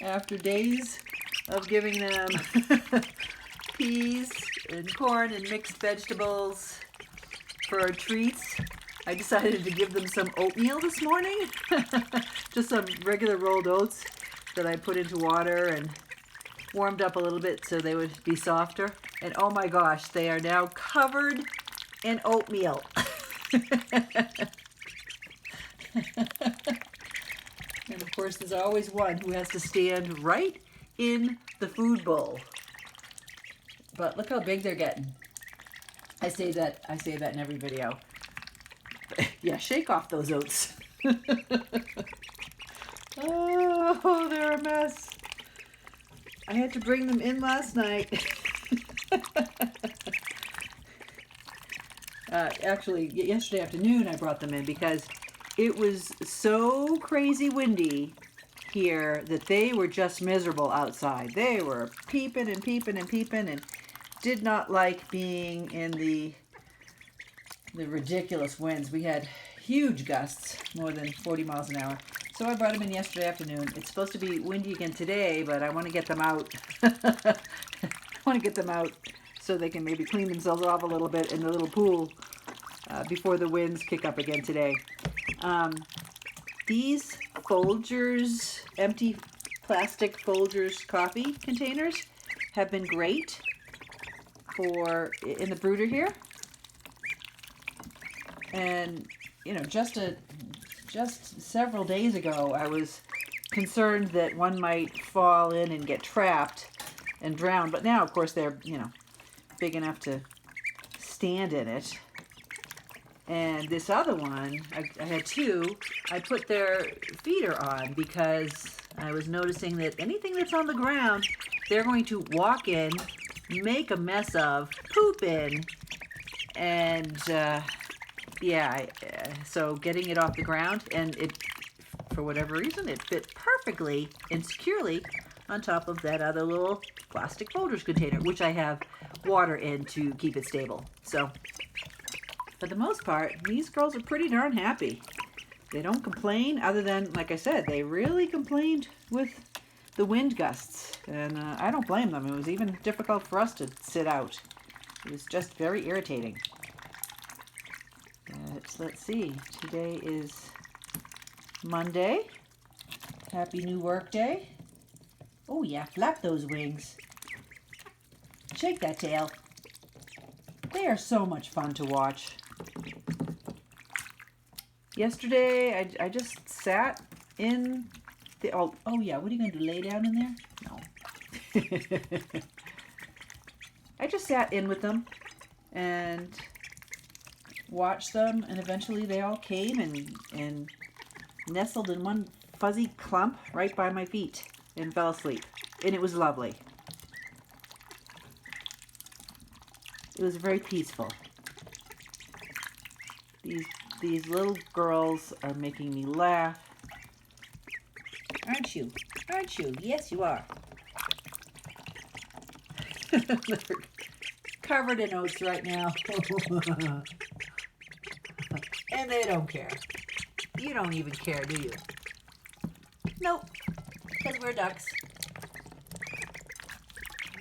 After days of giving them peas and corn and mixed vegetables for treats, I decided to give them some oatmeal this morning. Just some regular rolled oats that I put into water and warmed up a little bit so they would be softer. And oh my gosh, they are now covered in oatmeal. And of course, there's always one who has to stand right in the food bowl. But look how big they're getting. I say that in every video. Yeah, shake off those oats. Oh, they're a mess. I had to bring them in last night. Actually, yesterday afternoon I brought them in because it was so crazy windy here that they were just miserable outside. They were peeping and peeping and peeping and did not like being in the ridiculous winds. We had huge gusts, more than 40 miles an hour. So I brought them in yesterday afternoon. It's supposed to be windy again today, but I want to get them out. I want to get them out so they can maybe clean themselves off a little bit in the little pool before the winds kick up again today. These Folgers, empty plastic Folgers coffee containers have been great in the brooder here. And you know, just several days ago, I was concerned that one might fall in and get trapped and drown. But now, of course, they're, you know, big enough to stand in it. And this other one, I had two, I put their feeder on because I was noticing that anything that's on the ground, they're going to walk in, make a mess of, poop in, and so getting it off the ground, and it, for whatever reason, it fit perfectly and securely on top of that other little plastic Folgers container, which I have water in to keep it stable. So for the most part, these girls are pretty darn happy. They don't complain, other than, like I said, they really complained with the wind gusts, and I don't blame them. It was even difficult for us to sit out. It was just very irritating. Let's see, today is Monday. Happy new work day. Oh yeah, flap those wings. Shake that tail. They are so much fun to watch. Yesterday, I just sat in the, oh yeah, what are you going to do, lay down in there? No. I just sat in with them and watched them, and eventually they all came and nestled in one fuzzy clump right by my feet and fell asleep. And it was lovely. It was very peaceful. These little girls are making me laugh. Aren't you? Aren't you? Yes, you are. They're covered in oats right now. And they don't care. You don't even care, do you? Nope. Because we're ducks.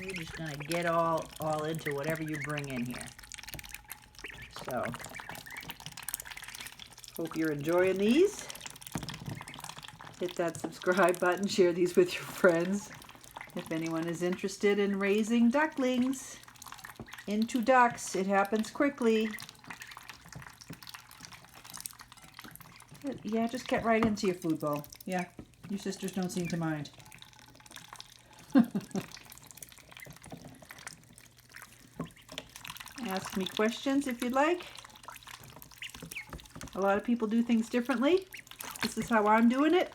We're just going to get all into whatever you bring in here. So, hope you're enjoying these. Hit that subscribe button. Share these with your friends. If anyone is interested in raising ducklings into ducks, it happens quickly. Yeah, just get right into your food bowl. Yeah, your sisters don't seem to mind. Ask me questions if you'd like. A lot of people do things differently. This is how I'm doing it.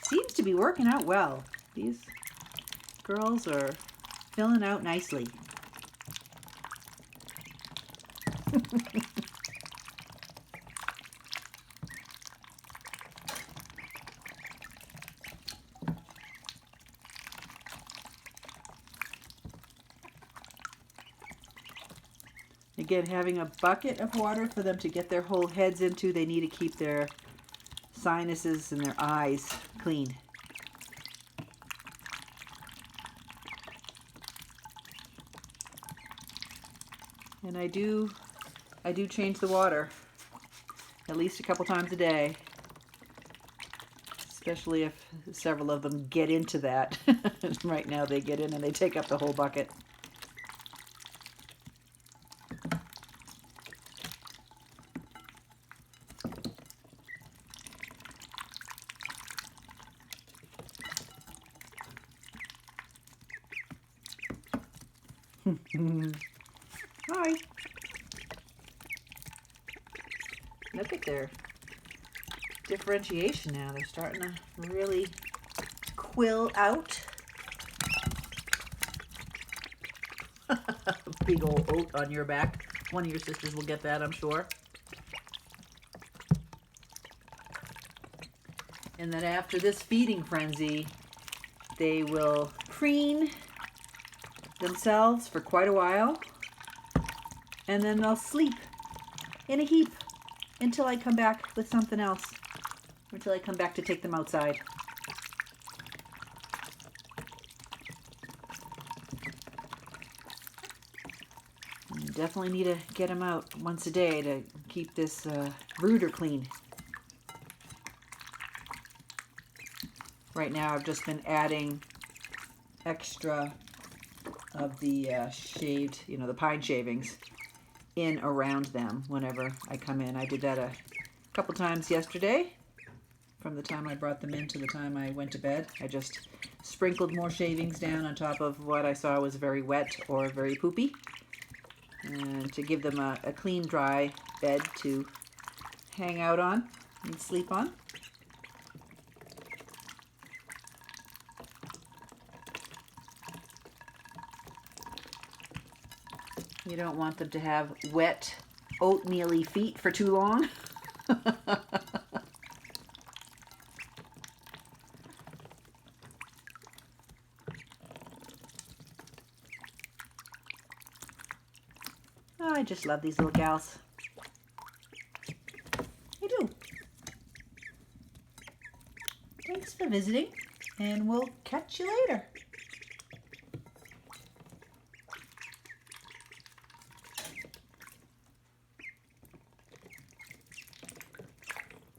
Seems to be working out well. These girls are filling out nicely. Again, having a bucket of water for them to get their whole heads into, they need to keep their sinuses and their eyes clean. And I do change the water at least a couple times a day, especially if several of them get into that. Right now they get in and they take up the whole bucket. Hi. Look at their differentiation now. They're starting to really quill out. Big old oat on your back. One of your sisters will get that, I'm sure. And then after this feeding frenzy, they will preen themselves for quite a while, and then they'll sleep in a heap until I come back with something else, until I come back to take them outside. You definitely need to get them out once a day to keep this brooder clean. Right now I've just been adding extra of the shaved, the pine shavings in around them whenever I come in. I did that a couple times yesterday. From the time I brought them in to the time I went to bed, I just sprinkled more shavings down on top of what I saw was very wet or very poopy, and to give them a clean, dry bed to hang out on and sleep on. You don't want them to have wet, oatmeal-y feet for too long. Oh, I just love these little gals. I do. Thanks for visiting, and we'll catch you later.